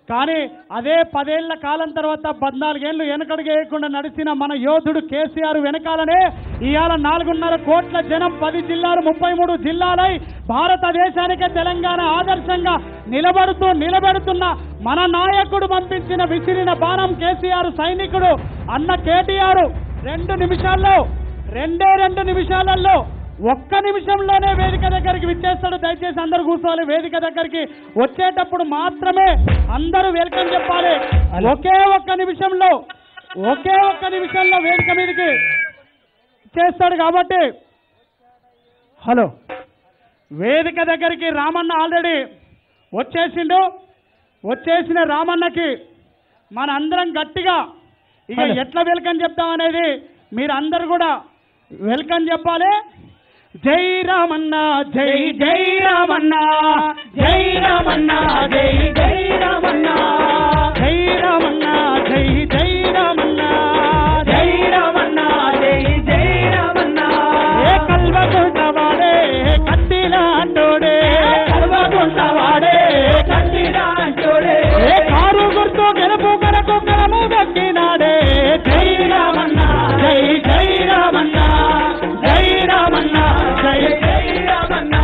కానీ అదే 10 ఏళ్ల కాలం తర్వాత 14 ఏళ్లు వెనకడుగు వేయకుండా నడిచిన మన యోధుడు కేసీఆర్ వెనకాలనే ఇవాళ 4.5 కోట్ల జనం 10 జిల్లాలు 33 జిల్లాలై భారతదేశానికే తెలంగాణ ఆదర్శంగా నిలబెడుతున్న మన నాయకుడు పంపించిన విసిరిన బాణం కేసీఆర్ సైనికుడు అన్న కేటీఆర్ 2 నిమిషాలలో 1 నిమిషంలోనే వేదిక దగ్గరికి విచ్చేస్తాడు. దయచేసి అందరూ కూర్చోవాలి. వేదిక దగ్గరికి వచ్చేటప్పుడు మాత్రమే అందరూ వెల్కమ్ చెప్పాలి. ఒకే ఒక్క నిమిషంలో వేదిక మీదకి చేస్తాడు. కాబట్టి హలో, వేదిక దగ్గరికి రామన్న ఆల్రెడీ వచ్చేసిన రామన్నకి మన అందరం గట్టిగా ఇక ఎట్లా వెల్కమ్ చెప్తామనేది మీరు అందరు కూడా వెల్కమ్ చెప్పాలి. జై రామన్న, జై జై రామన్న, జై రామన్న, జై జై రామన్న, జై రామన్న, జై జై రామన్న, జై రామన్న, జై జై రామన్న. ఏ కల్వకుంటవాడే కత్తిలాంటోడే, కల్వకుంటవాడే కత్తిలాంటోడే, ఏ కారు గుర్తు గెలుపు కొరకు కలము దక్కినాడే. జై రామన్న, జై జై రామన్న, జై రామన్న, జై జై రామన్న.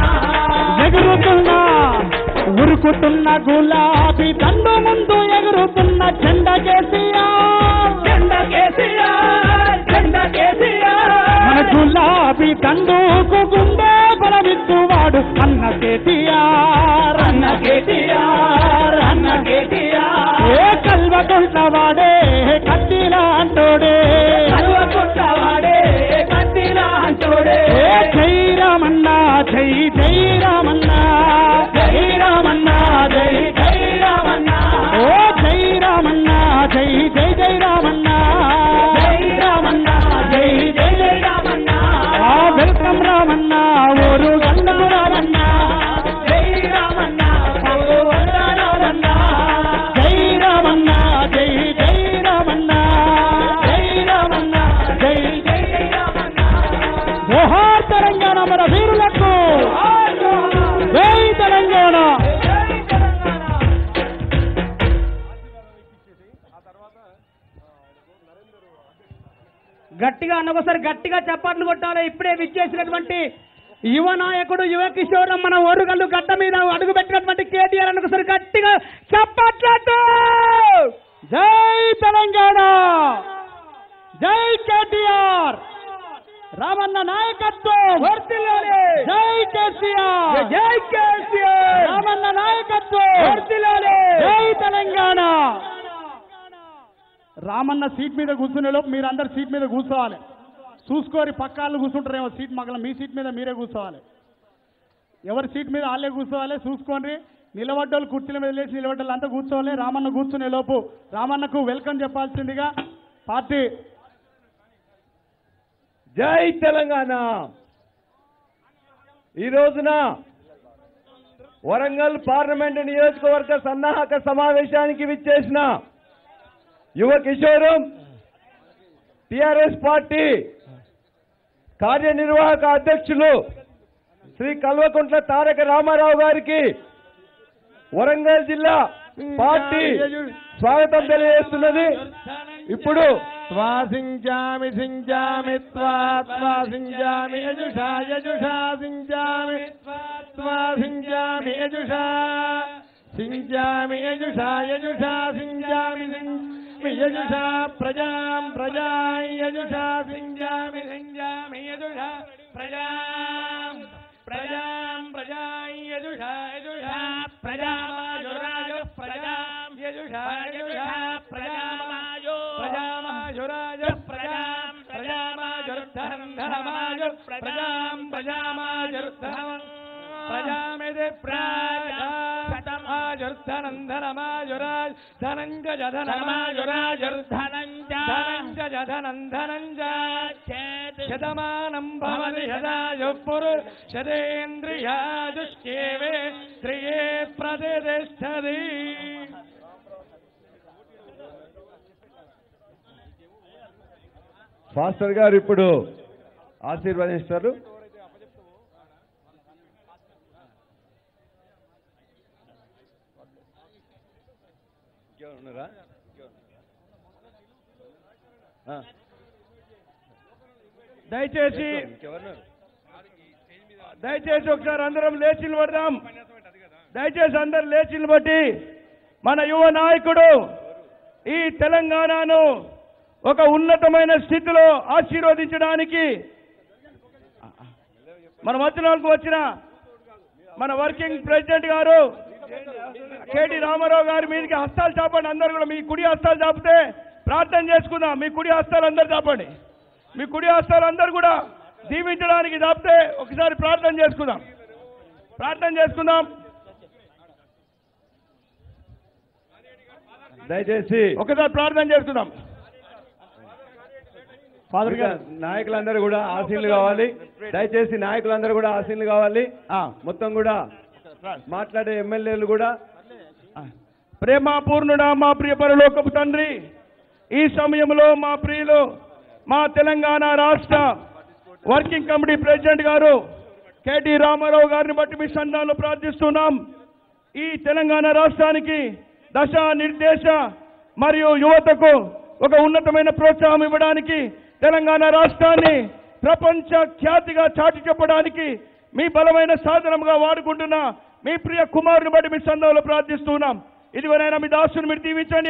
ఉరుకుతున్న గులాబీ దండు ముందు ఎగురుతున్న జెండా కేసీఆర్, జెండా కేసీఆర్, జెండా కేసీఆర్. మన గులాబీ దండుకు గుండె బలమిచ్చువాడు అన్న కేటీఆర్, అన్న కేటీఆర్, అన్న కేటీఆర్. ఏ కల్వకుంటవాడే కత్తిలాంటోడే, కల్వకుంటవాడే కత్తిలాంటోడే. జై రామన్న, జై జై రామన్న, జై రామన్న, జై జై రామన్న. ఓ జై రామన్న, జై జై జై రామన్న, జై రామన్న, జై జై జై రామన్న. వెల్కమ్ రామన్న, ఓరు గండ రామన్న, జై రామన్న, ఓరు గండ రామన్న, జై రామన్న, జై జై రామన్న, జై రామన్న, జై జై జై రామన్న. జోహార్ తెలంగాణ మన వీరులకు, జై తెలంగాణ. గట్టిగా అన్నొకసారి గట్టిగా చప్పట్లు కొట్టాలి. ఇప్పుడే విచ్చేసినటువంటి యువ నాయకుడు యువ కిషోర్ మన ఓరుగల్లు గడ్డ మీద అడుగు పెట్టినటువంటి కేటీఆర్ అన్నొకసారి గట్టిగా చప్పట్లు. జై తెలంగాణ, జై కేటీఆర్, రామన్న నాయకత్వం వర్ధిల్లాలి. జై కేసీఆర్, జై కేసీఆర్, రామన్న నాయకత్వం వర్ధిల్లాలి. జై తెలంగాణ. రామన్న సీట్ మీద కూర్చునే లోపు మీరు అందరు సీట్ మీద కూర్చోవాలి. చూసుకోరి పక్కాళ్ళు కూర్చుంటారేమో సీట్ మగల, మీ సీట్ మీద మీరే కూర్చోవాలి. ఎవరి సీట్ మీద వాళ్ళే కూర్చోవాలి. చూసుకోండి. నిలబడ్డోళ్ళు కుర్చీల మీద లేచి నిలబడ్డోళ్ళు అంతా కూర్చోవాలి. రామన్న కూర్చునే లోపు రామన్నకు వెల్కమ్ చెప్పాల్సిందిగా పార్టీ. జై తెలంగాణ. ఈ రోజున వరంగల్ పార్లమెంటు నియోజకవర్గ సన్నాహక సమావేశానికి విచ్చేసిన యువ కిషోరం టిఆర్ఎస్ పార్టీ కార్యనిర్వాహక అధ్యక్షులు శ్రీ కల్వకుంట్ల తారక రామారావు గారికి వరంగల్ జిల్లా పార్టీ స్వాగతం తెలియజేస్తున్నది. ఇప్పుడు సింజామి సింజామి సింజామి యజుషా యజుషా సింజామి సింజామి యజుషా సింజామి యజుషా యజుషా సింజామి యజుషా ప్రజాం ప్రజాం యజుషా సింజామి సింజామి యజుషా ప్రజాం ప్రజాం ప్రజాం యజుషా యజుషా ప్రజామాజురాజు ప్రజాం యజుషా యజుషా ప్రజామాజు ప్రజామాజురాజు ప్రజాం ప్రజామాజుర్ధనం ధనమాజు ప్రజాం ప్రజామాజుర్ధనం ప్రజామిది ప్రాజాధనంధనమాజురాజ్ ధనంజ ధనమాజురాజుర్ధనంజ ధనంజ శతమానం భవతి శతాయు పురుషదేంద్రియాదుష్యేవే శ్రియే ప్రతిష్టతి. ఫాస్టర్ గారు ఇప్పుడు ఆశీర్వదిస్తారు. దయచేసి ఒకసారి అందరం లేచి నిలబడదాం. దయచేసి అందరు లేచి నిలబడి మన యువ నాయకుడు ఈ తెలంగాణను ఒక ఉన్నతమైన స్థితిలో ఆశీర్వదించడానికి మన మధ్యలోకి వచ్చిన మన వర్కింగ్ ప్రెసిడెంట్ గారు కేటీ రామారావు గారి మీదకి హస్తాలు చాపండి. అందరు కూడా మీ కుడి హస్తాలు చాపితే ప్రార్థన చేసుకుందాం. మీ కుడి హస్తాలు అందరు చాపండి. మీ కుడి హస్తాలు అందరు కూడా దీవించడానికి చాపితే ఒకసారి ప్రార్థన చేసుకుందాం. దయచేసి ఒకసారి ప్రార్థన చేసుకుందాం. ఫాదర్ గారు నాయకులందరూ కూడా ఆశీనులు కావాలి. దయచేసి నాయకులందరూ కూడా ఆశీనులు కావాలి. మొత్తం కూడా మాట్లాడే ఎమ్మెల్యేలు కూడా ప్రేమపూర్ణుడా మా ప్రియ పరలోకపు తండ్రి, ఈ సమయంలో మా ప్రియులు మా తెలంగాణ రాష్ట్ర వర్కింగ్ కమిటీ ప్రెసిడెంట్ గారు కేటీ రామారావు గారిని బట్టి మీ సన్నిధానంలో ప్రార్థిస్తున్నాం. ఈ తెలంగాణ రాష్ట్రానికి దశ నిర్దేశ మరియు యువతకు ఒక ఉన్నతమైన ప్రోత్సాహం ఇవ్వడానికి, తెలంగాణ రాష్ట్రాన్ని ప్రపంచ ఖ్యాతిగా చాటి చెప్పడానికి మీ బలమైన సాధనంగా వాడుకుంటున్న మీ ప్రియ కుమారుని బట్టి మీ సన్నిధానంలో ప్రార్థిస్తున్నాం. ఇదిగోనైనా మీ దాసుని మీరు దీవించండి,